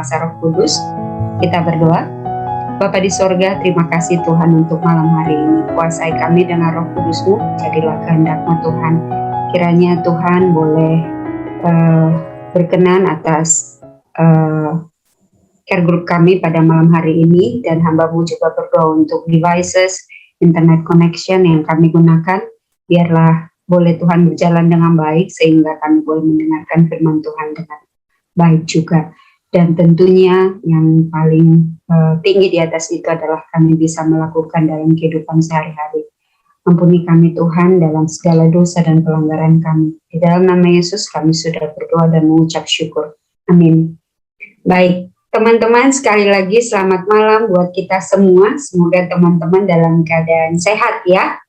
kuasa Roh Kudus. Kita berdoa. Bapa di sorga, terima kasih Tuhan untuk malam hari ini. Kuasai kami dengan Roh Kudus-Mu, jadilah kehendak-Mu Tuhan. Kiranya Tuhan boleh berkenan atas care group kami pada malam hari ini, dan hamba-Mu juga berdoa untuk devices, internet connection yang kami gunakan. Biarlah boleh Tuhan berjalan dengan baik sehingga kami boleh mendengarkan firman Tuhan dengan baik juga. Dan tentunya yang paling tinggi di atas itu adalah kami bisa melakukan dalam kehidupan sehari-hari. Ampuni kami Tuhan dalam segala dosa dan pelanggaran kami. Di dalam nama Yesus kami sudah berdoa dan mengucap syukur. Amin. Baik, teman-teman, sekali lagi selamat malam buat kita semua. Semoga teman-teman dalam keadaan sehat ya.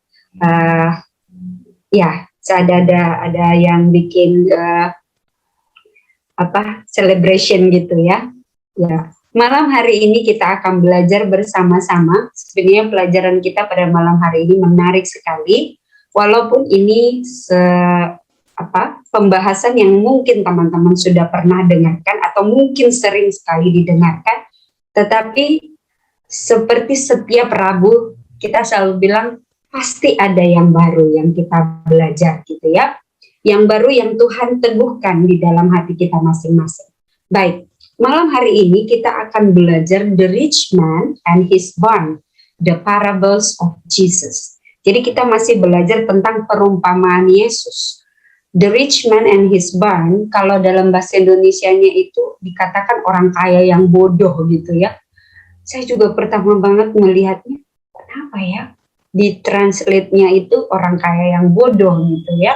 Ya, ada yang bikin celebration gitu ya. Ya, malam hari ini kita akan belajar bersama-sama. Sebenarnya pelajaran kita pada malam hari ini menarik sekali. Walaupun ini pembahasan yang mungkin teman-teman sudah pernah dengarkan atau mungkin sering sekali didengarkan, tetapi seperti setiap Rabu kita selalu bilang pasti ada yang baru yang kita belajar gitu ya. Yang baru yang Tuhan teguhkan di dalam hati kita masing-masing. Baik, malam hari ini kita akan belajar The Rich Man and His Barn, The Parables of Jesus. Jadi kita masih belajar tentang perumpamaan Yesus. The Rich Man and His Barn, kalau dalam bahasa Indonesianya itu dikatakan orang kaya yang bodoh gitu ya. Saya juga pertama banget melihatnya, kenapa ya? Di translate-nya itu orang kaya yang bodoh gitu ya.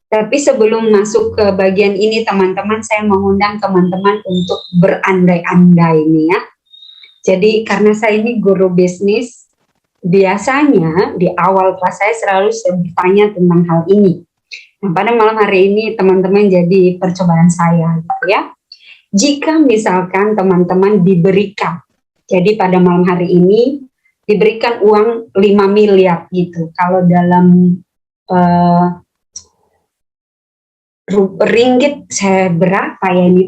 Tapi sebelum masuk ke bagian ini teman-teman, saya mengundang teman-teman untuk berandai-andai nih ya. Jadi karena saya ini guru bisnis, biasanya di awal kelas saya selalu bertanya tentang hal ini. Nah, pada malam hari ini teman-teman jadi percobaan saya gitu ya. Jika misalkan teman-teman diberikan, jadi pada malam hari ini diberikan uang 5 miliar gitu. Kalau dalam ringgit saya berapa ya ini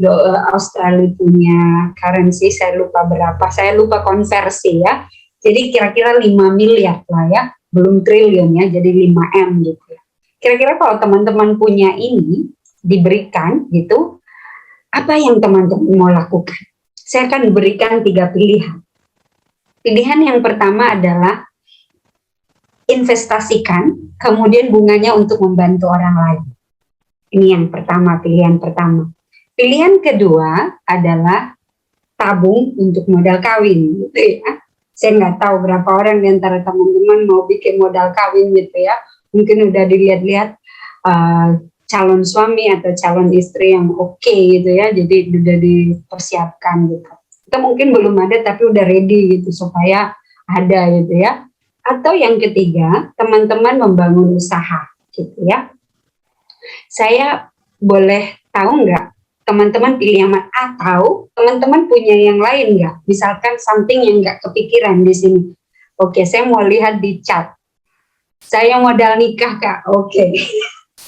Australia punya currency, saya lupa berapa, saya lupa konversi ya. Jadi kira-kira 5 miliar lah ya, belum triliun ya, jadi 5M gitu ya. Kira-kira kalau teman-teman punya ini diberikan gitu, apa yang teman-teman mau lakukan? Saya akan berikan 3 pilihan. Pilihan yang pertama adalah investasikan, kemudian bunganya untuk membantu orang lain. Ini yang pertama, pilihan pertama. Pilihan kedua adalah tabung untuk modal kawin, gitu ya. Saya nggak tahu berapa orang di antara teman-teman mau bikin modal kawin gitu ya. Mungkin udah dilihat-lihat calon suami atau calon istri yang oke gitu ya. Jadi udah dipersiapkan gitu. Itu mungkin belum ada tapi udah ready gitu supaya ada gitu ya. Atau yang ketiga, teman-teman membangun usaha gitu ya. Saya boleh tahu nggak teman-teman pilih yang mana? Atau teman-teman punya yang lain nggak? Misalkan something yang nggak kepikiran di sini. Oke, saya mau lihat di chat. Saya modal nikah Kak. Oke.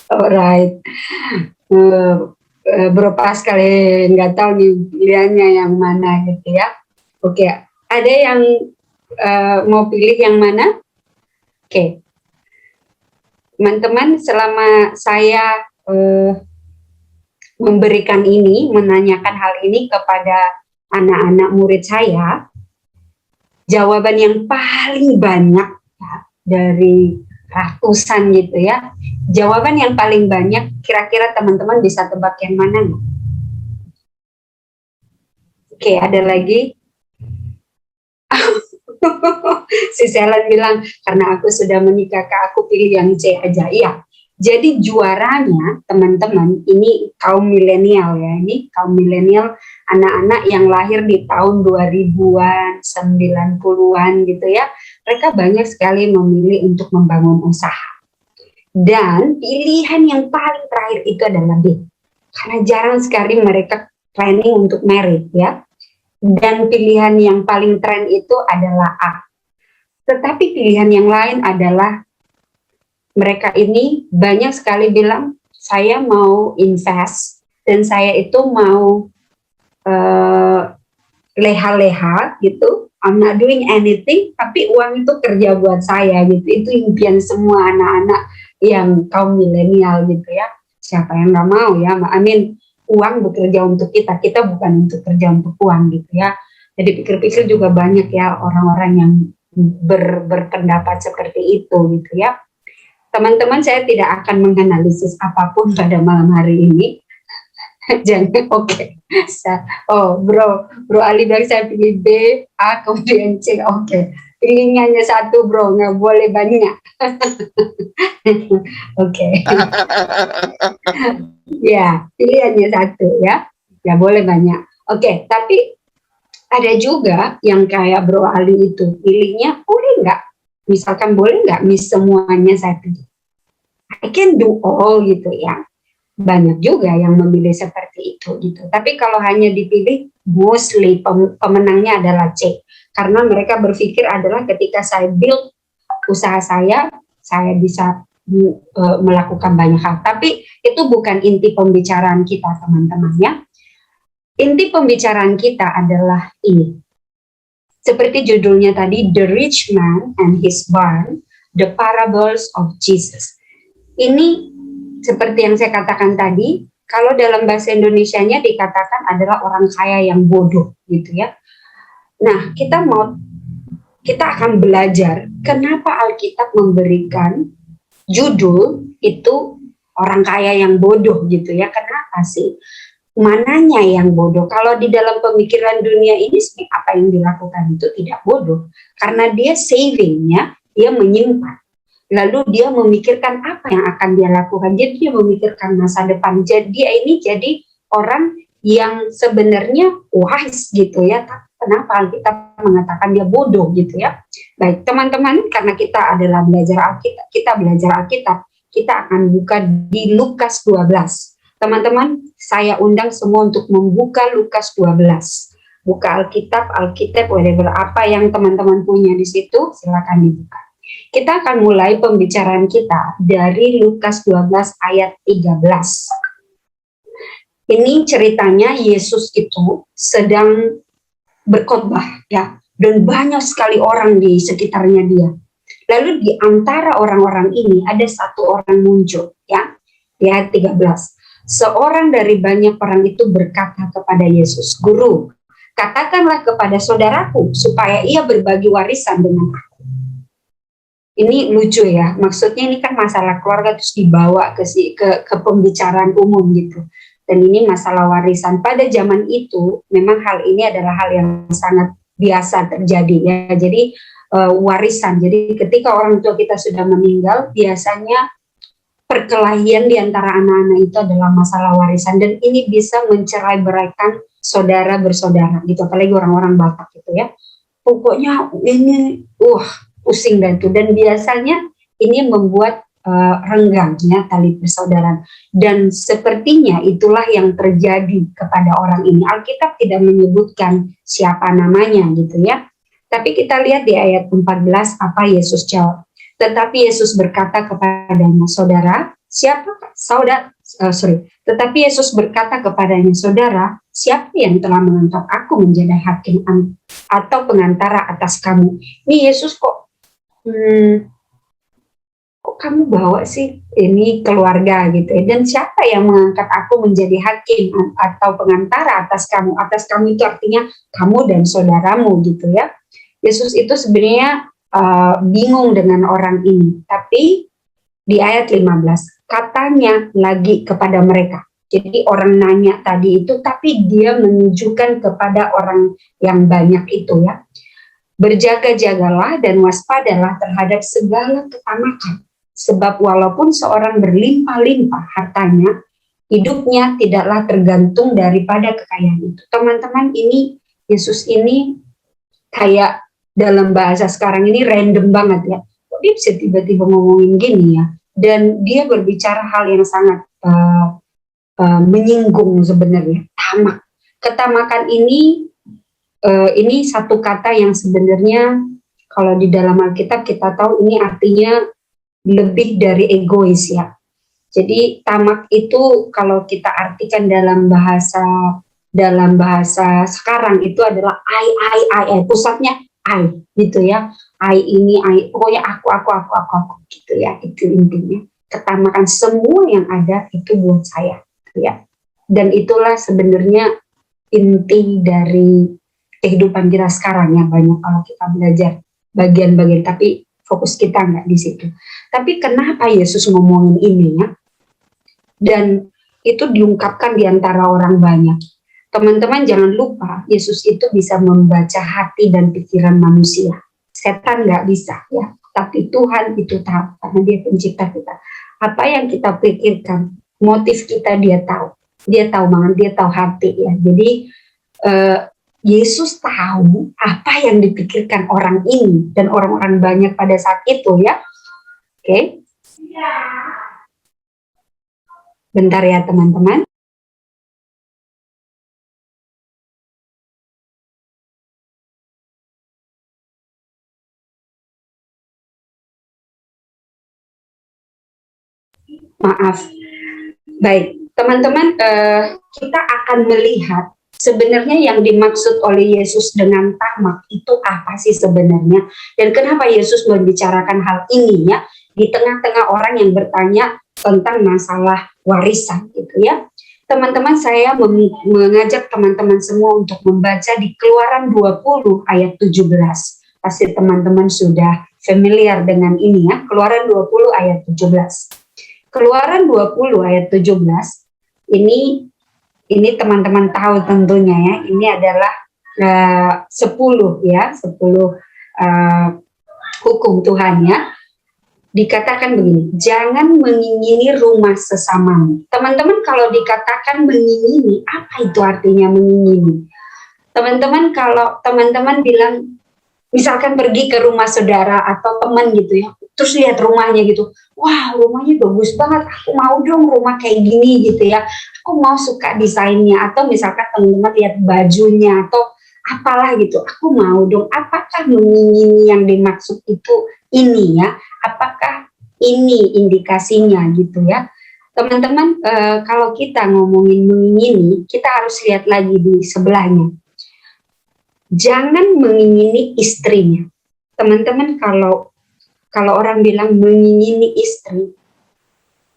Alright. Berapa sekali nggak tahu nih pilihannya yang mana gitu ya. Oke, ada yang mau pilih yang mana? Oke. Teman-teman, selama saya memberikan ini, menanyakan hal ini kepada anak-anak murid saya, jawaban yang paling banyak ya, dari ratusan gitu ya, jawaban yang paling banyak, kira-kira teman-teman bisa tebak yang mana? Oke, ada lagi. Si Selen bilang, karena aku sudah menikah, Kak, aku pilih yang C aja. Iya. Jadi juaranya, teman-teman, ini kaum milenial ya. Ini kaum milenial, anak-anak yang lahir di tahun 2000-an, 90-an gitu ya. Mereka banyak sekali memilih untuk membangun usaha. Dan pilihan yang paling terakhir itu adalah B. Karena jarang sekali mereka planning untuk married ya. Dan pilihan yang paling tren itu adalah A. Tetapi pilihan yang lain adalah mereka ini banyak sekali bilang saya mau invest dan saya itu mau uh, leha-leha gitu, I'm not doing anything, tapi uang itu kerja buat saya gitu. Itu impian semua anak-anak yang kaum milenial gitu ya. Siapa yang nggak mau ya? I mean, uang bekerja untuk kita, kita bukan untuk kerja untuk uang gitu ya. Jadi pikir-pikir juga banyak ya orang-orang yang berpendapat seperti itu gitu ya. Teman-teman, saya tidak akan menganalisis apapun pada malam hari ini. Jangan, oke. Oh, bro Ali bilang saya pilih B, A, kemudian C. Oke. Pilihnya hanya satu, bro. Nggak boleh banyak. Oke. Ya, pilihannya satu ya. Nggak boleh banyak. Oke, tapi ada juga yang kayak Bro Ali itu. Pilihnya boleh nggak? Misalkan boleh nggak semuanya saya pilih. I can do all gitu ya. Banyak juga yang memilih seperti itu gitu. Tapi kalau hanya dipilih, mostly pemenangnya adalah C. Karena mereka berpikir adalah ketika saya build usaha saya bisa melakukan banyak hal. Tapi itu bukan inti pembicaraan kita, teman-teman ya. Inti pembicaraan kita adalah ini. Seperti judulnya tadi, The Rich Man and His Barn, The Parables of Jesus. Ini seperti yang saya katakan tadi, kalau dalam bahasa Indonesianya dikatakan adalah orang kaya yang bodoh gitu ya. Nah, kita akan belajar kenapa Alkitab memberikan judul itu orang kaya yang bodoh gitu ya. Kenapa sih? Mananya yang bodoh? Kalau di dalam pemikiran dunia ini apa yang dilakukan itu tidak bodoh, karena dia savingnya, dia menyimpan. Lalu dia memikirkan apa yang akan dia lakukan. Jadi dia memikirkan masa depan. Jadi dia ini jadi orang yang sebenarnya wise gitu ya. Tapi kenapa kita mengatakan dia bodoh gitu ya. Baik teman-teman, karena kita adalah belajar Alkitab, kita akan buka di Lukas 12. Teman-teman, saya undang semua untuk membuka Lukas 12. Buka Alkitab, whatever apa yang teman-teman punya di situ, silakan dibuka. Kita akan mulai pembicaraan kita dari Lukas 12 ayat 13. Ini ceritanya Yesus itu sedang berkhotbah ya, dan banyak sekali orang di sekitarnya dia. Lalu di antara orang-orang ini ada satu orang muncul ya. Di ayat 13. Seorang dari banyak orang itu berkata kepada Yesus, "Guru, katakanlah kepada saudaraku supaya ia berbagi warisan dengan aku." Ini lucu ya, maksudnya ini kan masalah keluarga terus dibawa ke pembicaraan umum gitu. Dan ini masalah warisan. Pada zaman itu memang hal ini adalah hal yang sangat biasa terjadi ya. Jadi warisan. Jadi ketika orang tua kita sudah meninggal, biasanya perkelahian di antara anak-anak itu adalah masalah warisan, dan ini bisa mencerai-beraikan saudara bersaudara gitu, apalagi orang-orang Batak gitu ya. Pokoknya ini pusing dan itu, dan biasanya ini membuat renggangnya tali persaudaraan, dan sepertinya itulah yang terjadi kepada orang ini. Alkitab tidak menyebutkan siapa namanya gitu ya, tapi kita lihat di ayat 14 apa Yesus jawab. Tetapi Yesus berkata kepadanya, tetapi Yesus berkata kepadanya, saudara, siapa yang telah mengangkat aku menjadi hakim atau pengantara atas kamu? Ini Yesus kok kamu bawa sih ini keluarga gitu ya, dan siapa yang mengangkat aku menjadi hakim atau pengantara atas kamu? Atas kamu itu artinya kamu dan saudaramu gitu ya. Yesus itu sebenarnya bingung dengan orang ini, tapi di ayat 15 katanya lagi kepada mereka. Jadi orang nanya tadi itu, tapi dia menunjukkan kepada orang yang banyak itu ya. Berjaga-jagalah dan waspadalah terhadap segala ketamakan, sebab walaupun seorang berlimpah-limpah hartanya, hidupnya tidaklah tergantung daripada kekayaan itu. Teman-teman, ini Yesus ini kayak dalam bahasa sekarang ini random banget ya. Kok dia bisa tiba-tiba ngomongin gini ya? Dan dia berbicara hal yang sangat menyinggung sebenarnya. Tamak. Ketamakan ini satu kata yang sebenarnya kalau di dalam Alkitab kita tahu ini artinya lebih dari egois ya. Jadi tamak itu kalau kita artikan dalam bahasa dalam bahasa sekarang itu adalah I, pusatnya I gitu ya. I ini, I, pokoknya aku gitu ya, itu intinya. Ketamakan semua yang ada itu buat saya, gitu ya. Dan itulah sebenarnya inti dari kehidupan kita sekarang ya, banyak kalau kita belajar bagian-bagian, tapi fokus kita nggak di situ. Tapi kenapa Yesus ngomongin ini ya? Dan itu diungkapkan di antara orang banyak. Teman-teman jangan lupa, Yesus itu bisa membaca hati dan pikiran manusia. Setan nggak bisa ya, tapi Tuhan itu tahu karena Dia pencipta kita. Apa yang kita pikirkan, motif kita Dia tahu. Dia tahu banget, Dia tahu hati ya. Jadi Yesus tahu apa yang dipikirkan orang ini dan orang-orang banyak pada saat itu ya. Oke. Bentar ya teman-teman. Maaf. Baik, teman-teman, kita akan melihat sebenarnya yang dimaksud oleh Yesus dengan tamak itu apa sih sebenarnya, dan kenapa Yesus membicarakan hal ini ya di tengah-tengah orang yang bertanya tentang masalah warisan gitu ya. Teman-teman, saya mengajak teman-teman semua untuk membaca di Keluaran 20 ayat 17. Pasti teman-teman sudah familiar dengan ini ya, Keluaran 20 ayat 17. Keluaran 20 ayat 17 ini teman-teman tahu tentunya ya, ini adalah 10 ya, 10 hukum Tuhan ya. Dikatakan begini, jangan mengingini rumah sesamamu. Teman-teman, kalau dikatakan mengingini, apa itu artinya mengingini? Teman-teman, kalau teman-teman bilang misalkan pergi ke rumah saudara atau teman gitu ya, terus lihat rumahnya gitu, wah rumahnya bagus banget, aku mau dong rumah kayak gini gitu ya, aku mau suka desainnya, atau misalkan teman-teman lihat bajunya atau apalah gitu, aku mau dong. Apakah mengingini yang dimaksud itu ini ya, apakah ini indikasinya gitu ya teman-teman? Kalau kita ngomongin mengingini, kita harus lihat lagi di sebelahnya. Jangan mengingini istrinya. Teman-teman, kalau orang bilang mengingini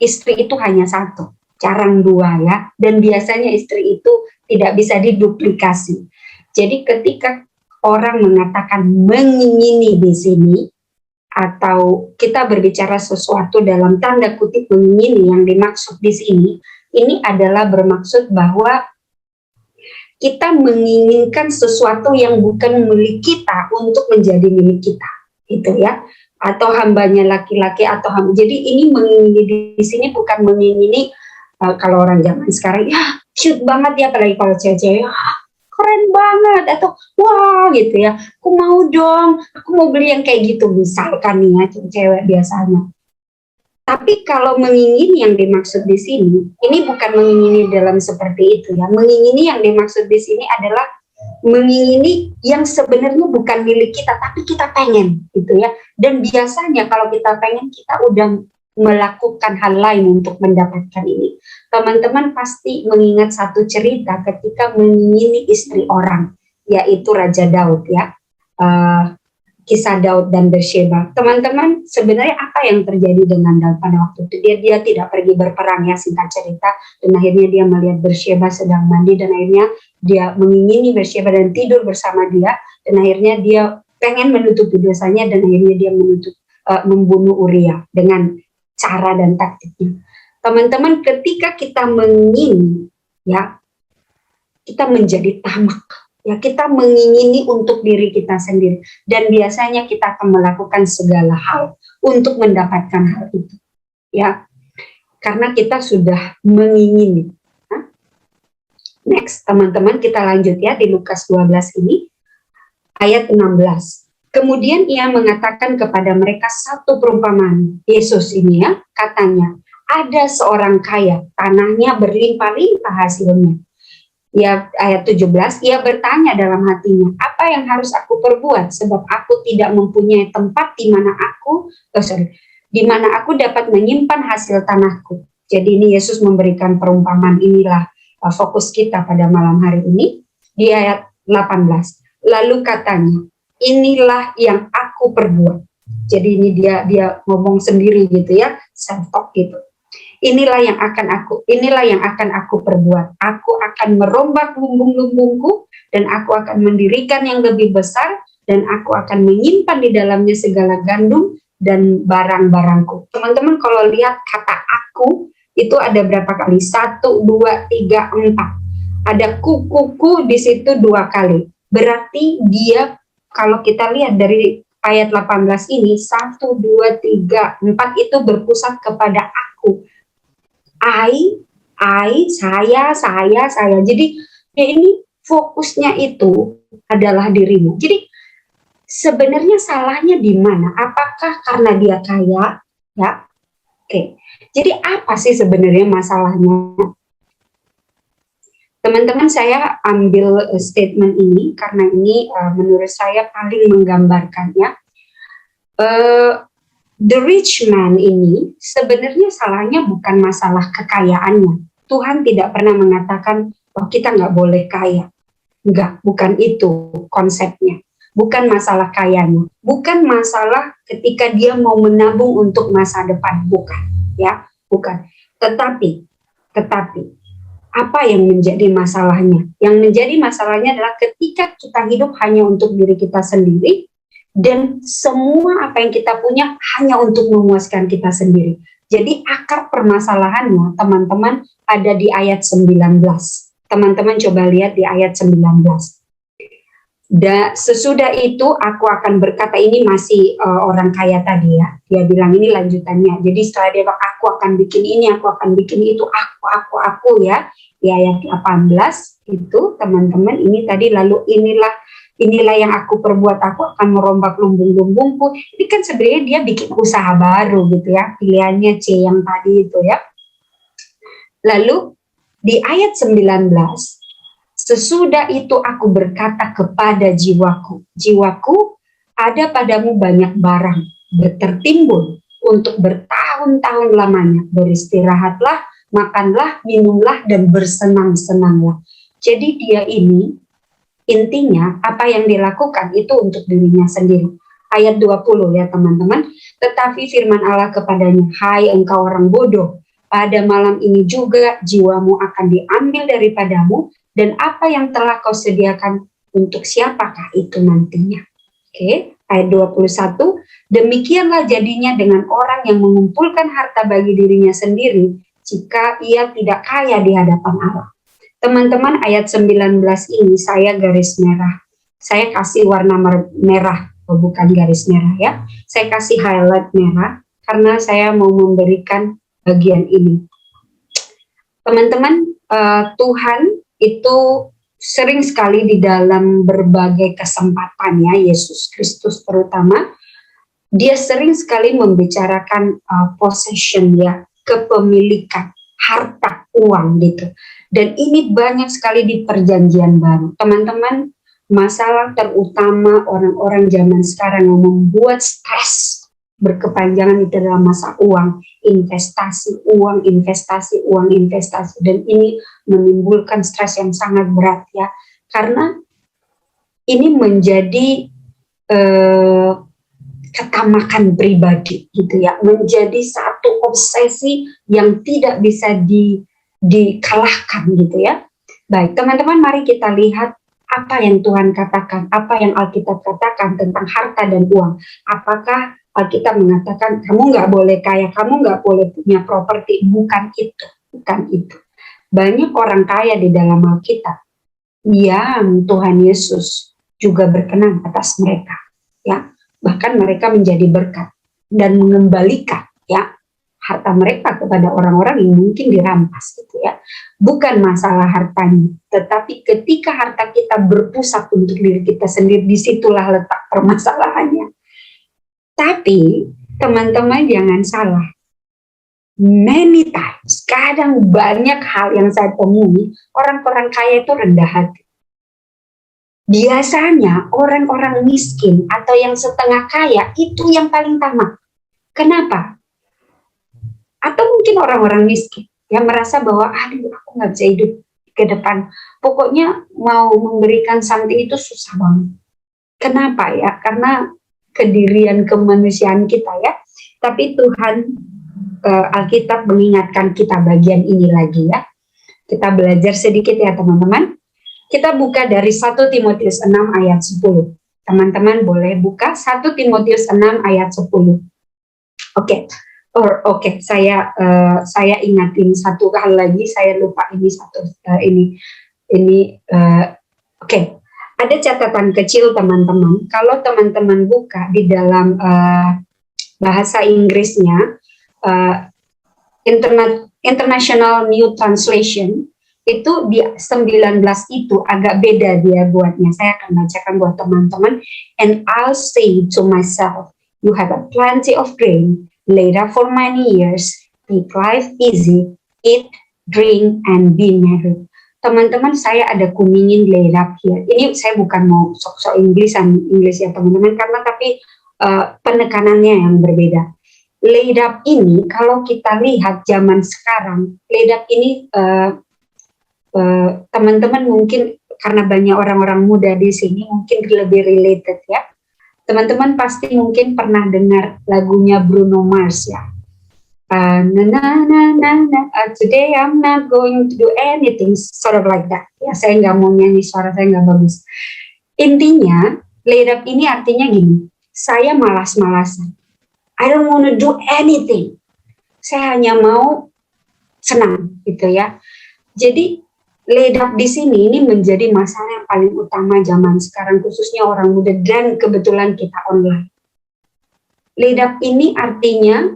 istri itu hanya satu, jarang dua ya. Dan biasanya istri itu tidak bisa diduplikasi. Jadi ketika orang mengatakan mengingini di sini, atau kita berbicara sesuatu dalam tanda kutip mengingini, yang dimaksud di sini, ini adalah bermaksud bahwa kita menginginkan sesuatu yang bukan milik kita untuk menjadi milik kita, gitu ya. Atau hambanya laki-laki atau hamba. Jadi ini mengingini di sini bukan mengingini kalau orang zaman sekarang ya cute banget ya, apalagi kalau cewek-cewek keren banget atau wah gitu ya, aku mau dong, aku mau beli yang kayak gitu misalkan nih ya, cewek biasanya. Tapi kalau mengingini yang dimaksud di sini, ini bukan mengingini dalam seperti itu ya. Mengingini yang dimaksud di sini adalah mengingini yang sebenarnya bukan milik kita, tapi kita pengen gitu ya. Dan biasanya kalau kita pengen, kita udah melakukan hal lain untuk mendapatkan ini. Teman-teman pasti mengingat satu cerita ketika mengingini istri orang, yaitu Raja Daud ya. Kisah Daud dan Bersyeba. Teman-teman, sebenarnya apa yang terjadi dengan Daud pada waktu itu? Dia tidak pergi berperang ya, singkat cerita, dan akhirnya dia melihat Bersyeba sedang mandi, dan akhirnya dia mengingini Bersyeba dan tidur bersama dia, dan akhirnya dia pengen menutupi dosanya, dan akhirnya dia membunuh Uria dengan cara dan taktiknya. Teman-teman, ketika kita mengingini ya, kita menjadi tamak. Ya, kita mengingini untuk diri kita sendiri, dan biasanya kita akan melakukan segala hal untuk mendapatkan hal itu ya, karena kita sudah mengingini. Next teman-teman, kita lanjut ya di Lukas 12 ini ayat 16. Kemudian ia mengatakan kepada mereka satu perumpamaan. Yesus ini ya, katanya, ada seorang kaya, tanahnya berlimpah-limpah hasilnya. Ya, ayat 17, ia bertanya dalam hatinya, apa yang harus aku perbuat sebab aku tidak mempunyai tempat di mana aku dapat menyimpan hasil tanahku. Jadi ini Yesus memberikan perumpamaan inilah fokus kita pada malam hari ini di ayat 18. Lalu katanya, inilah yang aku perbuat. Jadi ini dia ngomong sendiri gitu ya, self talk gitu. Inilah yang akan aku perbuat. Aku akan merombak lumbung-lumbungku dan aku akan mendirikan yang lebih besar dan aku akan menyimpan di dalamnya segala gandum dan barang-barangku. Teman-teman kalau lihat kata aku itu ada berapa kali? 1, 2, 3, 4. Ada kuku di situ 2 kali. Berarti dia kalau kita lihat dari ayat 18 ini 1, 2, 3, 4 itu berpusat kepada aku. Saya. Jadi ya ini fokusnya itu adalah dirimu. Jadi sebenarnya salahnya di mana? Apakah karena dia kaya? Ya, oke. Jadi apa sih sebenarnya masalahnya? Teman-teman, saya ambil statement ini karena ini menurut saya paling menggambarkannya. The rich man ini sebenarnya salahnya bukan masalah kekayaannya. Tuhan tidak pernah mengatakan bahwa kita nggak boleh kaya. Enggak, bukan itu konsepnya. Bukan masalah kayanya. Bukan masalah ketika dia mau menabung untuk masa depan. Bukan, ya, bukan. Tetapi, apa yang menjadi masalahnya? Yang menjadi masalahnya adalah ketika kita hidup hanya untuk diri kita sendiri, dan semua apa yang kita punya hanya untuk memuaskan kita sendiri. Jadi akar permasalahannya, teman-teman, ada di ayat 19. Teman-teman coba lihat di ayat 19. Sesudah itu aku akan berkata, ini masih orang kaya tadi ya. Dia bilang ini lanjutannya. Jadi setelah dia bilang aku akan bikin ini, aku akan bikin itu, aku ya. Di ayat 18 itu teman-teman ini tadi lalu inilah yang aku perbuat, aku akan merombak lumbung-lumbungku. Ini kan sebenarnya dia bikin usaha baru gitu ya, pilihannya C yang tadi itu ya. Lalu di ayat 19, sesudah itu aku berkata kepada jiwaku, ada padamu banyak barang tertimbun untuk bertahun-tahun lamanya, beristirahatlah, makanlah, minumlah, dan bersenang-senanglah. Jadi dia ini intinya apa yang dilakukan itu untuk dirinya sendiri. Ayat 20 ya teman-teman. Tetapi firman Allah kepadanya, hai engkau orang bodoh, pada malam ini juga jiwamu akan diambil daripadamu, dan apa yang telah kau sediakan untuk siapakah itu nantinya. Oke, ayat 21, demikianlah jadinya dengan orang yang mengumpulkan harta bagi dirinya sendiri, jika ia tidak kaya di hadapan Allah. Teman-teman, ayat 19 ini saya garis merah. Saya kasih warna merah, bukan garis merah ya. Saya kasih highlight merah karena saya mau memberikan bagian ini. Teman-teman, Tuhan itu sering sekali di dalam berbagai kesempatan ya, Yesus Kristus terutama, dia sering sekali membicarakan possession ya, kepemilikan, harta, uang gitu. Dan ini banyak sekali di perjanjian baru. Teman-teman, masalah terutama orang-orang zaman sekarang yang membuat stres berkepanjangan itu adalah masalah uang, investasi. Dan ini menimbulkan stres yang sangat berat ya. Karena ini menjadi ketamakan pribadi gitu ya. Menjadi satu obsesi yang tidak bisa dikalahkan gitu ya. Baik teman-teman, mari kita lihat apa yang Tuhan katakan, apa yang Alkitab katakan tentang harta dan uang. Apakah Alkitab mengatakan kamu nggak boleh kaya, kamu nggak boleh punya properti? Bukan itu. Banyak orang kaya di dalam Alkitab yang Tuhan Yesus juga berkenan atas mereka ya. Bahkan mereka menjadi berkat dan mengembalikan ya harta mereka kepada orang-orang yang mungkin dirampas gitu ya. Bukan masalah hartanya, tetapi ketika harta kita berpusat untuk diri kita sendiri, disitulah letak permasalahannya. Tapi teman-teman jangan salah, many times, kadang banyak hal yang saya temui, orang-orang kaya itu rendah hati. Biasanya orang-orang miskin atau yang setengah kaya itu yang paling tamak. Kenapa? Atau mungkin orang-orang miskin yang merasa bahwa aduh aku nggak bisa hidup ke depan. Pokoknya mau memberikan something itu susah banget. Kenapa ya? Karena kedirian kemanusiaan kita ya. Tapi Tuhan, Alkitab mengingatkan kita bagian ini lagi ya. Kita belajar sedikit ya teman-teman. Kita buka dari 1 Timotius 6 ayat 10. Teman-teman boleh buka 1 Timotius 6 ayat 10. Oke, saya ingatin satu hal lagi, saya lupa ini Oke. Ada catatan kecil teman-teman. Kalau teman-teman buka di dalam bahasa Inggrisnya, International New Translation, itu di 19 itu agak beda dia buatnya. Saya akan bacakan buat teman-teman. And I'll say to myself, you have a plenty of grain, laid up for many years, take life easy, eat, drink, and be merry. Teman-teman, saya ada kuningin laid up here. Ini saya bukan mau sok-sok Inggris ya teman-teman, karena tapi penekanannya yang berbeda. Laid up ini, kalau kita lihat zaman sekarang, laid up ini teman-teman mungkin karena banyak orang-orang muda di sini mungkin lebih related ya. Teman-teman pasti mungkin pernah dengar lagunya Bruno Mars ya. Today I'm not going to do anything, sort of like that. Ya, saya nggak mau nyanyi, suara saya nggak bagus. Intinya, laid up ini artinya gini, saya malas-malasan. I don't want to do anything. Saya hanya mau senang gitu ya. Jadi laid up di sini ini menjadi masalah yang paling utama zaman sekarang, khususnya orang muda, dan kebetulan kita online. Laid up ini artinya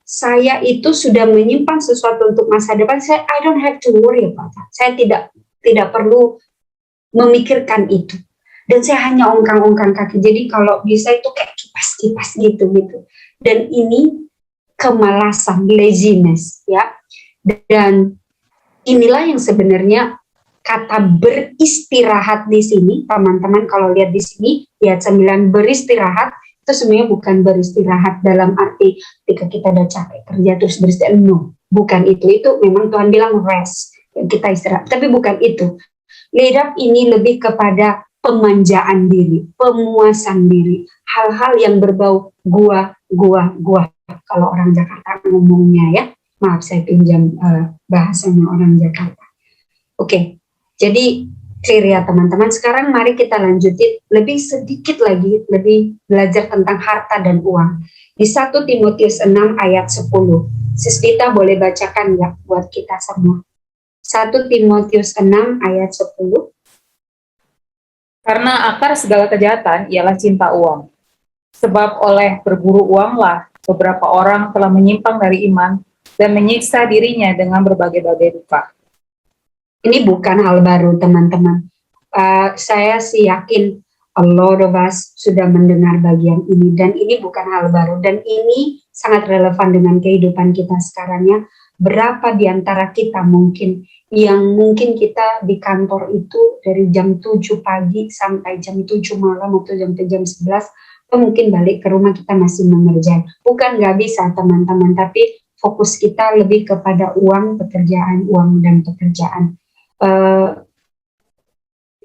saya itu sudah menyimpan sesuatu untuk masa depan. I don't have to worry about that. Saya tidak perlu memikirkan itu. Dan saya hanya ongkang-ongkang kaki. Jadi kalau bisa itu kayak kipas-kipas gitu. Dan ini kemalasan, laziness ya. Dan inilah yang sebenarnya kata beristirahat di sini, teman-teman kalau lihat di sini, ayat 9 beristirahat, itu sebenarnya bukan beristirahat dalam arti ketika kita udah capek kerja terus beristirahat, no, bukan itu memang Tuhan bilang rest, kita istirahat, tapi bukan itu. Laid up ini lebih kepada pemanjaan diri, pemuasan diri, hal-hal yang berbau gua, kalau orang Jakarta ngomongnya ya. Maaf, saya pinjam bahasanya orang Jakarta. Oke, jadi clear ya teman-teman. Sekarang mari kita lanjutin lebih sedikit lagi, lebih belajar tentang harta dan uang. Di 1 Timotius 6 ayat 10. Sis Dita boleh bacakan ya buat kita semua. 1 Timotius 6 ayat 10. Karena akar segala kejahatan ialah cinta uang. Sebab oleh berburu uanglah beberapa orang telah menyimpang dari iman dan menyiksa dirinya dengan berbagai-bagai duka. Ini bukan hal baru teman-teman. Saya sih yakin a lot of us sudah mendengar bagian ini, dan ini bukan hal baru, dan ini sangat relevan dengan kehidupan kita sekarang ya. Berapa di antara kita mungkin kita di kantor itu dari jam 7 pagi sampai jam 7 malam atau sampai jam 11, atau mungkin balik ke rumah kita masih mengerjakan. Bukan nggak bisa teman-teman, tapi fokus kita lebih kepada uang, dan pekerjaan.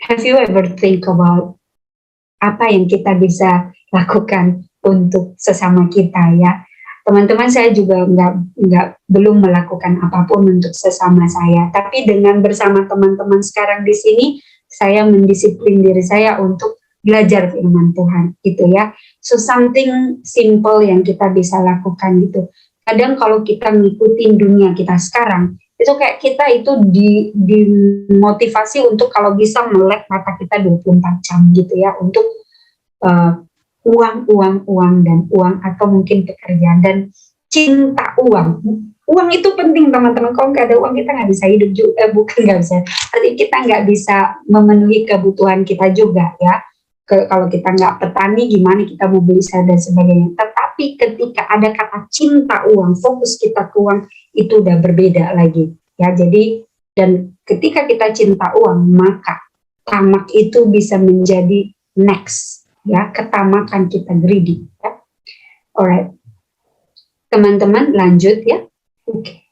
Have you ever think about apa yang kita bisa lakukan untuk sesama kita ya? Teman-teman, saya juga belum melakukan apapun untuk sesama saya, tapi dengan bersama teman-teman sekarang di sini, saya mendisiplin diri saya untuk belajar firman Tuhan gitu ya. So something simple yang kita bisa lakukan gitu. Kadang kalau kita ngikutin dunia kita sekarang, itu kayak kita itu dimotivasi untuk kalau bisa melek mata kita 24 jam gitu ya, untuk uang atau mungkin pekerjaan dan cinta uang. Uang itu penting teman-teman, kalau nggak ada uang kita nggak bisa hidup juga, bukan nggak bisa, artinya kita nggak bisa memenuhi kebutuhan kita juga ya. Kalau kita nggak petani gimana kita mau beli dan sebagainya. Tetapi ketika ada kata cinta uang, fokus kita ke uang, itu udah berbeda lagi ya. Jadi dan ketika kita cinta uang, maka tamak itu bisa menjadi next ya, ketamakan kita, greedy ya. Alright, teman-teman lanjut ya. Oke.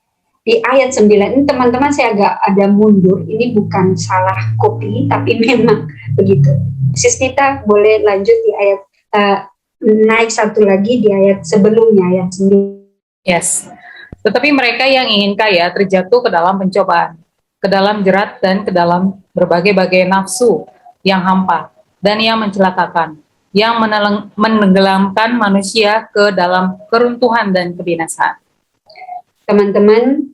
di ayat 9 ini teman-teman saya agak ada mundur, ini bukan salah copy tapi memang begitu. Sis Tita boleh lanjut di ayat naik satu lagi di ayat sebelumnya, ayat 9. Yes. Tetapi mereka yang ingin kaya terjatuh ke dalam pencobaan, ke dalam jerat dan ke dalam berbagai-bagai nafsu yang hampa dan yang mencelakakan, yang menenggelamkan manusia ke dalam keruntuhan dan kebinasaan. Teman-teman,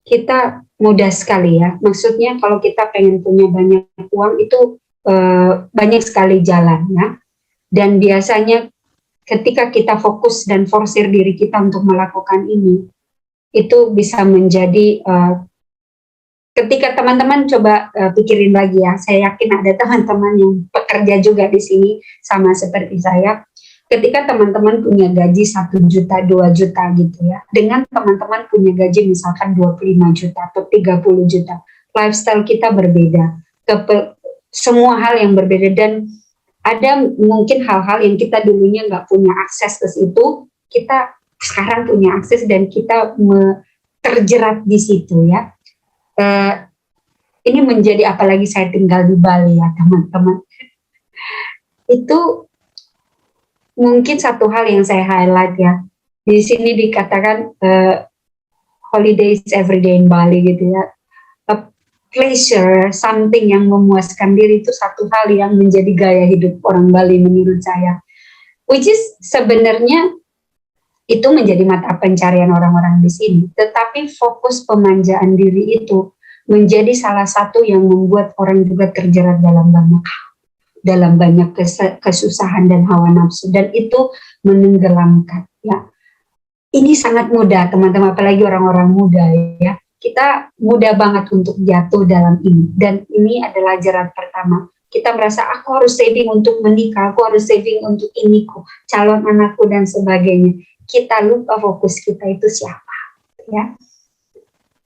kita mudah sekali ya. Maksudnya kalau kita pengen punya banyak uang itu banyak sekali jalannya. Dan biasanya ketika kita fokus dan forsir diri kita untuk melakukan ini, itu bisa menjadi ketika teman-teman coba pikirin lagi ya. Saya yakin ada teman-teman yang pekerja juga di sini sama seperti saya. Ketika teman-teman punya gaji 1 juta, 2 juta gitu ya, dengan teman-teman punya gaji misalkan 25 juta atau 30 juta, lifestyle kita berbeda, semua hal yang berbeda, dan ada mungkin hal-hal yang kita dulunya nggak punya akses ke situ, kita sekarang punya akses dan kita terjerat di situ ya. Ini menjadi, apalagi saya tinggal di Bali ya teman-teman, itu mungkin satu hal yang saya highlight ya, di sini dikatakan holidays every day in Bali gitu ya, a pleasure, something yang memuaskan diri, itu satu hal yang menjadi gaya hidup orang Bali menurut saya, which is sebenarnya itu menjadi mata pencarian orang-orang di sini, tetapi fokus pemanjaan diri itu menjadi salah satu yang membuat orang juga terjerat dalam banyak kesusahan dan hawa nafsu, dan itu menenggelamkan ya. Ini sangat mudah teman-teman, apalagi orang-orang muda ya, kita mudah banget untuk jatuh dalam ini, dan ini adalah jerat pertama. Kita merasa aku harus saving untuk menikah, aku harus saving untuk iniku, calon anakku dan sebagainya. Kita lupa fokus kita itu siapa ya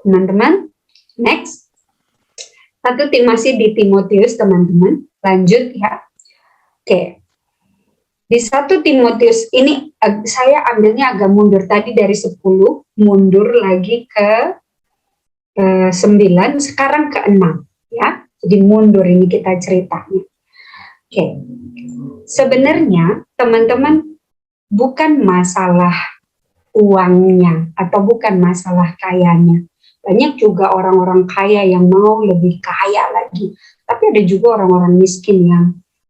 teman-teman. Next, masih di Timotius teman-teman, lanjut ya. Oke, di 1 Timotius ini saya ambilnya agak mundur tadi, dari 10 mundur lagi ke 9, sekarang ke 6 ya, jadi mundur ini kita ceritanya. Oke, sebenarnya teman-teman bukan masalah uangnya atau bukan masalah kayanya. Banyak juga orang-orang kaya yang mau lebih kaya lagi, tapi ada juga orang-orang miskin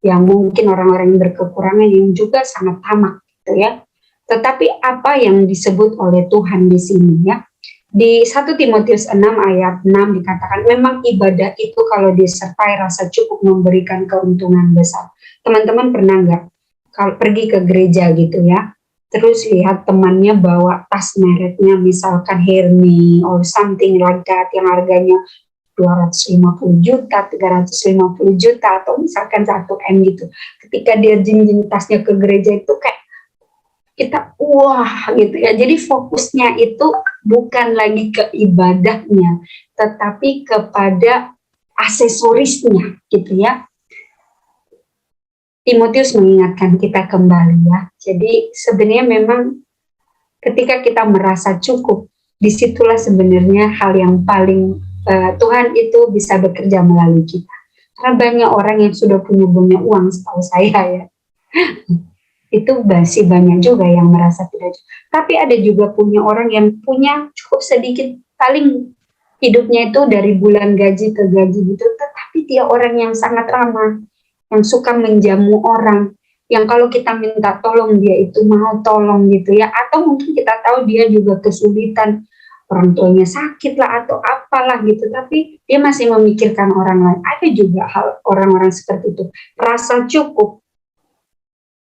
yang mungkin orang-orang yang berkekurangan yang juga sangat tamak gitu ya. Tetapi apa yang disebut oleh Tuhan di sini ya, di 1 Timotius 6 ayat 6 dikatakan, memang ibadah itu kalau disertai rasa cukup memberikan keuntungan besar. Teman-teman pernah nggak kalau pergi ke gereja gitu ya, terus lihat temannya bawa tas mereknya misalkan Hermes or something like that yang harganya 250 juta, 350 juta, atau misalkan 1M gitu. Ketika dia jinjing tasnya ke gereja itu kayak kita wah gitu ya. Jadi fokusnya itu bukan lagi ke ibadahnya, tetapi kepada aksesorisnya gitu ya. Timotius mengingatkan kita kembali ya. Jadi sebenarnya memang ketika kita merasa cukup, disitulah sebenarnya hal yang paling Tuhan itu bisa bekerja melalui kita. Karena banyak orang yang sudah punya banyak uang, setahu saya ya, itu masih banyak juga yang merasa tidak cukup. Tapi ada juga punya orang yang punya cukup sedikit, paling hidupnya itu dari bulan gaji ke gaji gitu, tetapi dia orang yang sangat ramah, yang suka menjamu orang, yang kalau kita minta tolong dia itu mau tolong gitu ya. Atau mungkin kita tahu dia juga kesulitan, orang tuanya sakit lah atau apalah gitu, tapi dia masih memikirkan orang lain. Ada juga hal orang-orang seperti itu. Rasa cukup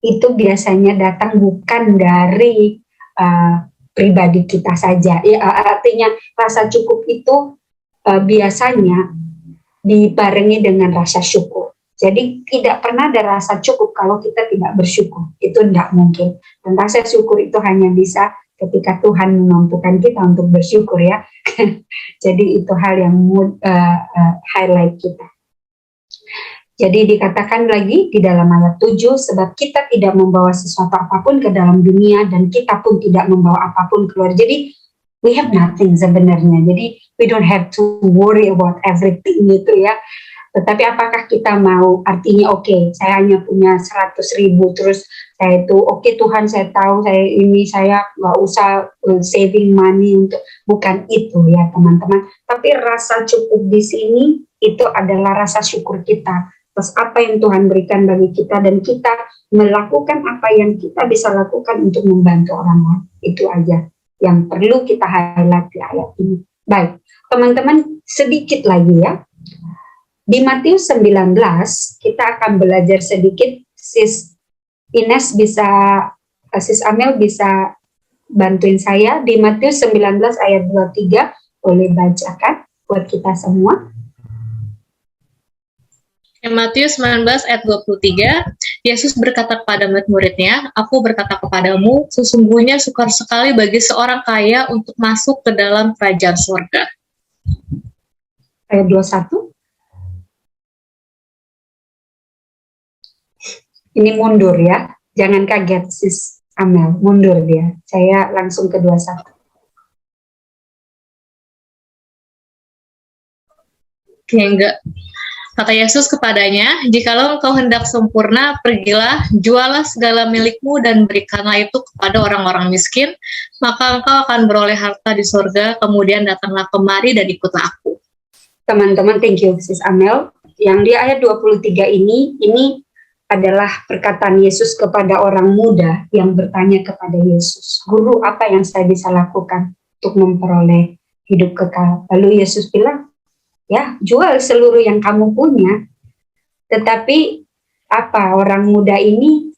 itu biasanya datang bukan dari pribadi kita saja ya, artinya rasa cukup itu biasanya dibarengi dengan rasa syukur. Jadi tidak pernah ada rasa cukup kalau kita tidak bersyukur, itu tidak mungkin. Dan rasa syukur itu hanya bisa ketika Tuhan memampukan kita untuk bersyukur ya. Jadi itu hal yang highlight kita. Jadi dikatakan lagi di dalam ayat 7, sebab kita tidak membawa sesuatu apapun ke dalam dunia dan kita pun tidak membawa apapun keluar. Jadi we have nothing sebenarnya. Jadi we don't have to worry about everything gitu ya. Tetapi apakah kita mau, artinya oke, saya hanya punya 100.000, terus saya itu oke, Tuhan saya tahu saya nggak usah saving money untuk, bukan itu ya teman-teman. Tapi rasa cukup di sini itu adalah rasa syukur kita atas apa yang Tuhan berikan bagi kita, dan kita melakukan apa yang kita bisa lakukan untuk membantu orang lain. Itu aja yang perlu kita highlight di ayat ini. Baik, teman-teman, sedikit lagi ya. Di Matius 19, kita akan belajar sedikit. Sis Ines bisa, Sis Amel bisa bantuin saya. Di Matius 19 ayat 23, boleh bacakan buat kita semua. Matius 19 ayat 23, Yesus berkata kepada murid-muridnya, "Aku berkata kepadamu, sesungguhnya sukar sekali bagi seorang kaya untuk masuk ke dalam kerajaan surga." Ayat 21. Ini mundur ya, jangan kaget Sis Amel, mundur dia. Saya langsung ke 21. Oke, enggak. Kata Yesus kepadanya, "Jikalau engkau hendak sempurna, pergilah, jualah segala milikmu dan berikanlah itu kepada orang-orang miskin, maka engkau akan beroleh harta di surga, kemudian datanglah kemari dan ikutlah aku." Teman-teman, thank you Sis Amel. Yang di ayat 23 ini adalah perkataan Yesus kepada orang muda yang bertanya kepada Yesus, "Guru, apa yang saya bisa lakukan untuk memperoleh hidup kekal?" Lalu Yesus bilang, "Ya, jual seluruh yang kamu punya." Tetapi apa orang muda ini,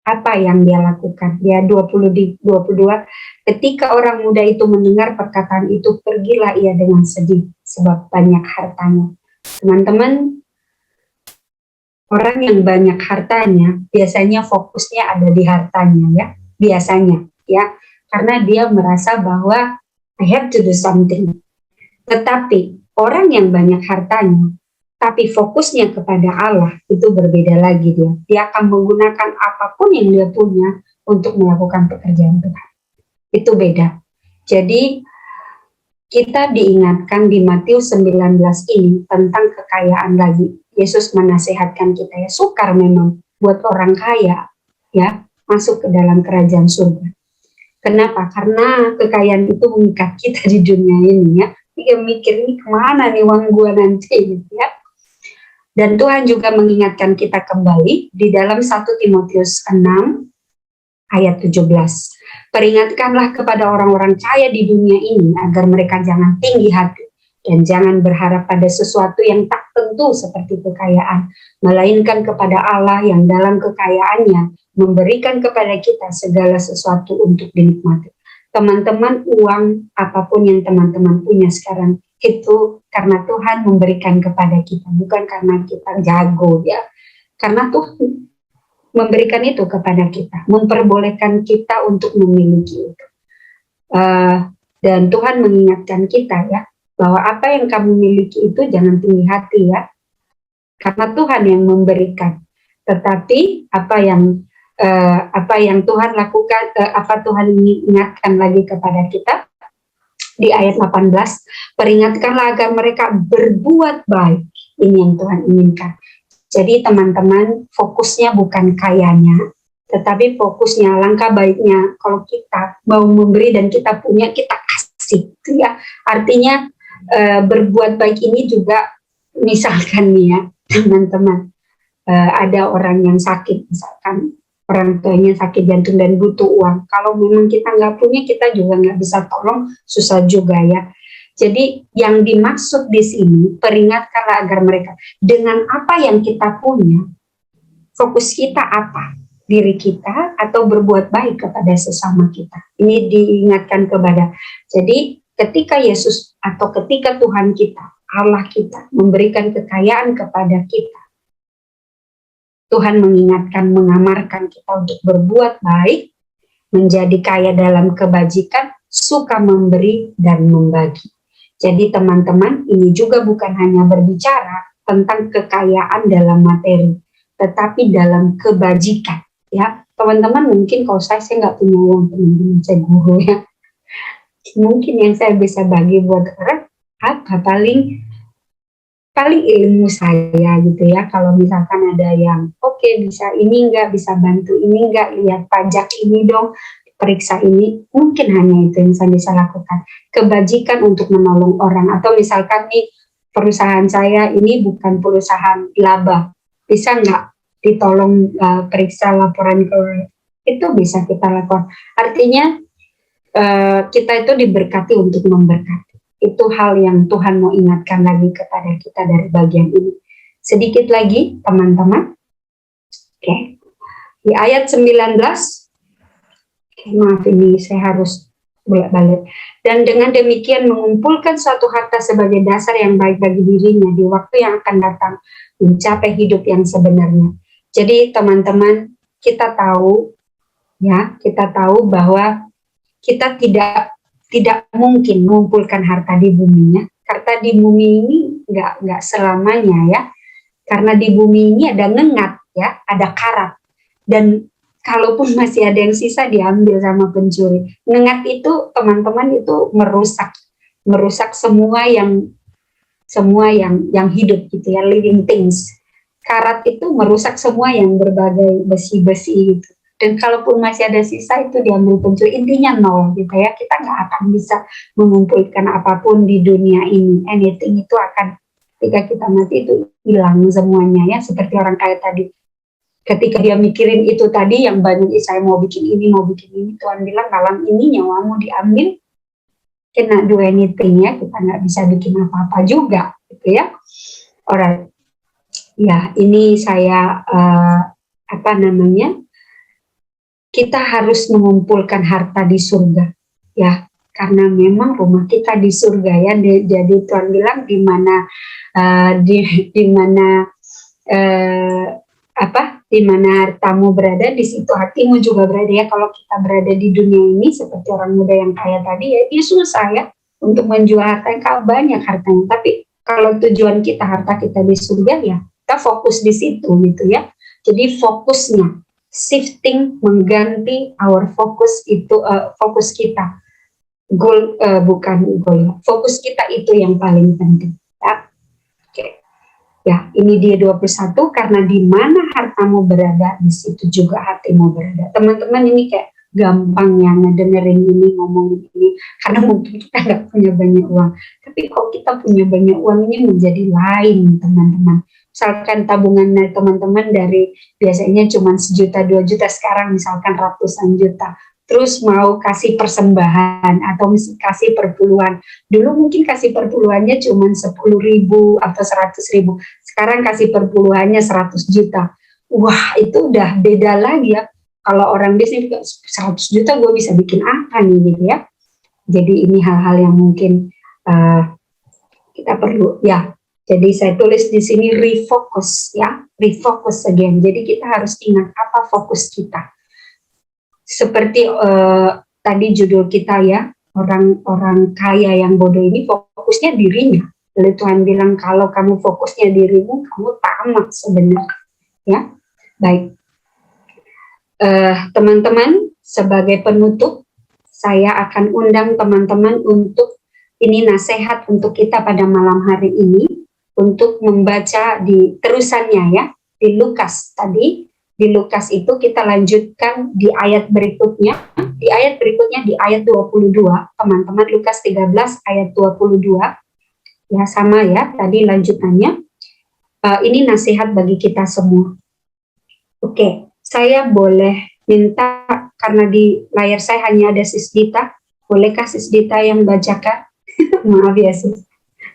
apa yang dia lakukan? Dia 22, ketika orang muda itu mendengar perkataan itu, pergilah ia dengan sedih sebab banyak hartanya. Teman-teman, orang yang banyak hartanya biasanya fokusnya ada di hartanya ya, biasanya ya, karena dia merasa bahwa I have to do something. Tetapi orang yang banyak hartanya tapi fokusnya kepada Allah, itu berbeda lagi. Dia akan menggunakan apapun yang dia punya untuk melakukan pekerjaan Tuhan. Itu beda. Jadi kita diingatkan di Matius 19 ini tentang kekayaan lagi. Yesus menasehatkan kita, ya sukar memang buat orang kaya ya masuk ke dalam kerajaan surga. Kenapa? Karena kekayaan itu mengikat kita di dunia ini ya. Dia mikir, ini kemana nih uang gua nanti gitu ya. Dan Tuhan juga mengingatkan kita kembali di dalam 1 Timotius 6 ayat 17. Peringatkanlah kepada orang-orang kaya di dunia ini agar mereka jangan tinggi hati dan jangan berharap pada sesuatu yang tak tentu seperti kekayaan, melainkan kepada Allah yang dalam kekayaannya memberikan kepada kita segala sesuatu untuk dinikmati. Teman-teman, uang apapun yang teman-teman punya sekarang itu karena Tuhan memberikan kepada kita, bukan karena kita jago ya. Karena Tuhan memberikan itu kepada kita, memperbolehkan kita untuk memiliki itu. Dan Tuhan mengingatkan kita ya, bahwa apa yang kamu miliki itu jangan tinggi hati ya, karena Tuhan yang memberikan. Tetapi apa yang Tuhan lakukan, apa Tuhan ingatkan lagi kepada kita di ayat 18, peringatkanlah agar mereka berbuat baik. Ini yang Tuhan inginkan. Jadi teman-teman, fokusnya bukan kayanya, tetapi fokusnya, langkah baiknya kalau kita mau memberi dan kita punya, kita kasih ya. Artinya berbuat baik ini juga, misalkan nih ya teman-teman, ada orang yang sakit, misalkan orang tuanya sakit jantung dan butuh uang. Kalau memang kita nggak punya, kita juga nggak bisa tolong, susah juga ya. Jadi yang dimaksud di sini, peringatkanlah agar mereka, dengan apa yang kita punya, fokus kita apa? Diri kita atau berbuat baik kepada sesama kita. Ini diingatkan kepada. Jadi ketika Yesus atau ketika Tuhan kita, Allah kita memberikan kekayaan kepada kita, Tuhan mengingatkan, mengamarkan kita untuk berbuat baik, menjadi kaya dalam kebajikan, suka memberi dan membagi. Jadi teman-teman, ini juga bukan hanya berbicara, tentang kekayaan dalam materi, tetapi dalam kebajikan. Ya, teman-teman mungkin kalau saya nggak punya uang, teman-teman saya guru ya. Mungkin yang saya bisa bagi buat orang apa paling ilmu saya gitu ya. Kalau misalkan ada yang oke, bisa ini enggak, bisa bantu ini enggak, lihat pajak ini dong, periksa ini, mungkin hanya itu yang saya bisa lakukan. Kebajikan untuk menolong orang, atau misalkan nih perusahaan saya ini bukan perusahaan laba, bisa nggak ditolong periksa laporan keuangan, itu bisa kita lakukan. Artinya kita itu diberkati untuk memberkati. Itu hal yang Tuhan mau ingatkan lagi kepada kita dari bagian ini. Sedikit lagi teman-teman. Oke. Di ayat 19, maaf ini saya harus bolak-balik. Dan dengan demikian mengumpulkan suatu harta sebagai dasar yang baik bagi dirinya di waktu yang akan datang, mencapai hidup yang sebenarnya. Jadi teman-teman, kita tahu bahwa kita tidak mungkin mengumpulkan harta di buminya. Harta di bumi ini nggak selamanya ya, karena di bumi ini ada ngengat ya, ada karat, dan kalaupun masih ada yang sisa diambil sama pencuri. Ngengat itu teman-teman itu merusak semua yang hidup gitu ya, living things. Karat itu merusak semua yang berbagai besi-besi gitu. Dan kalaupun masih ada sisa itu diambil pencuri, intinya nol gitu ya. Kita nggak akan bisa mengumpulkan apapun di dunia ini. Anything itu akan, ketika kita mati itu hilang semuanya ya. Seperti orang kaya tadi, ketika dia mikirin itu tadi yang banyak, saya mau bikin ini, Tuhan bilang malam ini nyawamu diambil, cannot do anything ya, kita nggak bisa bikin apa-apa juga gitu ya. Alright, ya ini saya kita harus mengumpulkan harta di surga ya, karena memang rumah kita di surga ya. Jadi Tuhan bilang di mana hartamu berada, di situ hatimu juga berada ya. Kalau kita berada di dunia ini seperti orang muda yang kaya tadi ya, dia susah ya untuk menjual harta yang banyak hartanya. Tapi kalau tujuan kita harta kita di surga ya, kita fokus di situ gitu ya. Jadi fokusnya shifting, mengganti our focus itu fokus kita, bukan goal, fokus kita itu yang paling penting ya. Oke. Ya, ini dia 21, karena di mana hartamu berada, di situ juga hatimu berada. Teman-teman ini kayak gampang ya ngedengerin ini, ngomongin ini, karena mungkin kita nggak punya banyak uang. Tapi kalau kita punya banyak uang ini menjadi lain teman-teman. Misalkan tabungan teman-teman dari biasanya cuma 1 juta, 2 juta, sekarang misalkan ratusan juta. Terus mau kasih persembahan atau kasih perpuluhan. Dulu mungkin kasih perpuluhannya cuma 10.000 atau 100.000. Sekarang kasih perpuluhannya 100 juta. Wah, itu udah beda lagi ya. Kalau orang biasanya 100 juta gue bisa bikin apa nih gitu ya. Jadi ini hal-hal yang mungkin kita perlu ya. Jadi saya tulis di sini refocus ya, refocus again. Jadi kita harus ingat apa fokus kita. Seperti tadi judul kita ya, orang kaya yang bodoh ini fokusnya dirinya. Lalu Tuhan bilang kalau kamu fokusnya dirimu, kamu tamat sebenarnya. Ya, baik. Teman-teman, sebagai penutup, saya akan undang teman-teman untuk ini nasihat untuk kita pada malam hari ini, untuk membaca di terusannya ya, di Lukas tadi. Di Lukas itu kita lanjutkan di ayat berikutnya. Di ayat 22, teman-teman, Lukas 13 ayat 22. Ya sama ya, tadi lanjutannya. Ini nasihat bagi kita semua. Oke, saya boleh minta, karena di layar saya hanya ada Sis Dita. Bolehkah Sis Dita yang bacakan? Maaf ya Sis.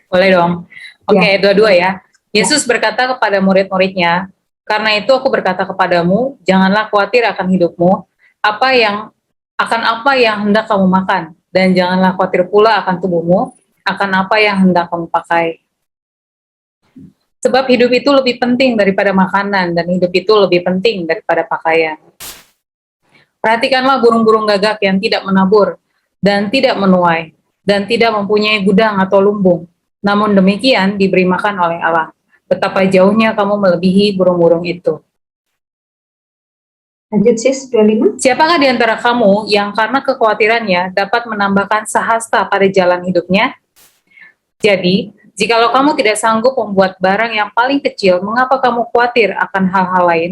Boleh dong. Oke, dua-dua ya. Yesus berkata kepada murid-muridnya, karena itu aku berkata kepadamu, janganlah khawatir akan hidupmu, apa yang hendak kamu makan, dan janganlah khawatir pula akan tubuhmu, akan apa yang hendak kamu pakai. Sebab hidup itu lebih penting daripada makanan, dan hidup itu lebih penting daripada pakaian. Perhatikanlah burung-burung gagak yang tidak menabur, dan tidak menuai, dan tidak mempunyai gudang atau lumbung, namun demikian diberi makan oleh Allah. betapa jauhnya kamu melebihi burung-burung itu. Lanjut sis, 25. Siapakah di antara kamu yang karena kekhawatirannya dapat menambahkan sehasta pada jalan hidupnya? Jadi, jikalau kamu tidak sanggup membuat barang yang paling kecil, mengapa kamu khawatir akan hal-hal lain?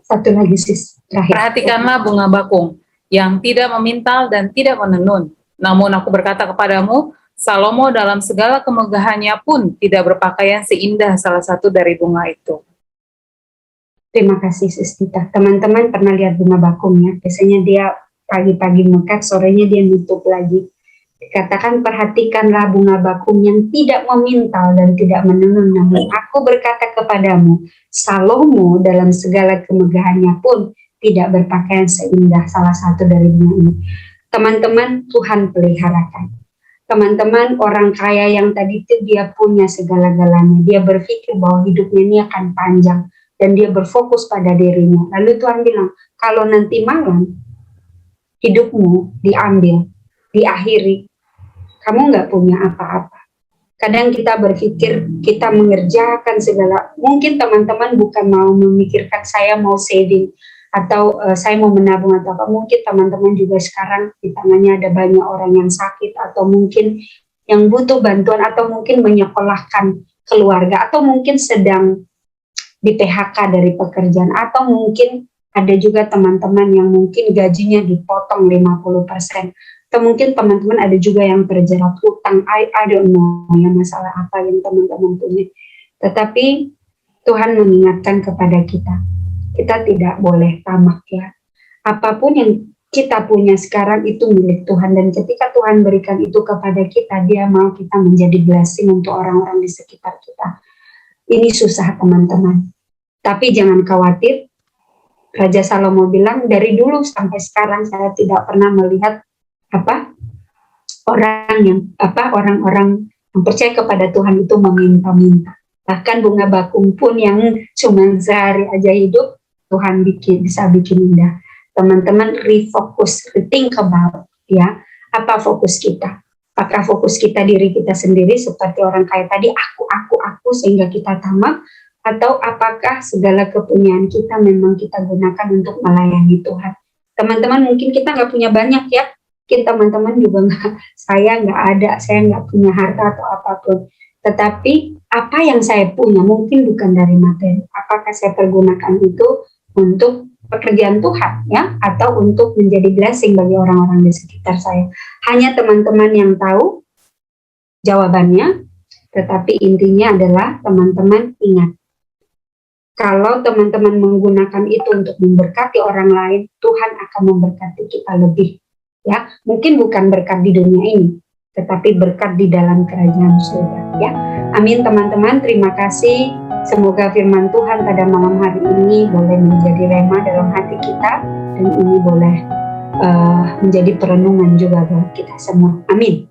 Satu lagi sis, terakhir. Perhatikanlah bunga bakung, yang tidak memintal dan tidak menenun. Namun aku berkata kepadamu, Salomo dalam segala kemegahannya pun tidak berpakaian seindah salah satu dari bunga itu. Terima kasih sis Tita. Teman-teman pernah lihat bunga bakung ya? Biasanya dia pagi-pagi mekar, sorenya dia nutup lagi. Dikatakan perhatikanlah bunga bakung yang tidak memintal dan tidak menenun. Namun aku berkata kepadamu, Salomo dalam segala kemegahannya pun tidak berpakaian seindah salah satu dari bunga ini. Teman-teman, Tuhan peliharakan. Teman-teman, orang kaya yang tadi itu dia punya segala-galanya. Dia berpikir bahwa hidupnya ini akan panjang. Dan dia berfokus pada dirinya. Lalu Tuhan bilang, kalau nanti malam hidupmu diambil, diakhiri, kamu nggak punya apa-apa. Kadang kita berpikir kita mengerjakan segala, mungkin teman-teman bukan mau memikirkan saya mau saving atau saya mau menabung atau apa. Mungkin teman-teman juga sekarang di tangannya ada banyak orang yang sakit atau mungkin yang butuh bantuan atau mungkin menyekolahkan keluarga atau mungkin sedang di PHK dari pekerjaan atau mungkin ada juga teman-teman yang mungkin gajinya dipotong 50% atau mungkin teman-teman ada juga yang terjerat hutang. I don't know ya masalah apa yang teman-teman punya, tetapi Tuhan mengingatkan kepada kita tidak boleh tamak ya. Apapun yang kita punya sekarang itu milik Tuhan, dan ketika Tuhan berikan itu kepada kita, dia mau kita menjadi blessing untuk orang-orang di sekitar kita. Ini susah teman-teman, tapi jangan khawatir. Raja Salomo bilang, dari dulu sampai sekarang saya tidak pernah melihat orang-orang yang percaya kepada Tuhan itu meminta-minta. Bahkan bunga bakung pun yang cuma sehari aja hidup, Tuhan bisa bikin indah. Teman-teman refocus, rethink about ya, apa fokus kita? Apakah fokus kita diri kita sendiri seperti orang kaya tadi, aku sehingga kita tamak, atau apakah segala kepunyaan kita memang kita gunakan untuk melayani Tuhan? Teman-teman mungkin kita nggak punya banyak ya, mungkin teman-teman juga saya nggak punya harta atau apapun, tetapi apa yang saya punya mungkin bukan dari materi. Apakah saya pergunakan itu untuk pekerjaan Tuhan ya, atau untuk menjadi blessing bagi orang-orang di sekitar saya? Hanya teman-teman yang tahu jawabannya, tetapi intinya adalah teman-teman ingat, kalau teman-teman menggunakan itu untuk memberkati orang lain, Tuhan akan memberkati kita lebih ya. Mungkin bukan berkat di dunia ini, tetapi berkat di dalam kerajaan surga ya. Amin teman-teman, terima kasih. Semoga firman Tuhan pada malam hari ini boleh menjadi rema dalam hati kita, dan ini boleh menjadi perenungan juga buat kita semua. Amin.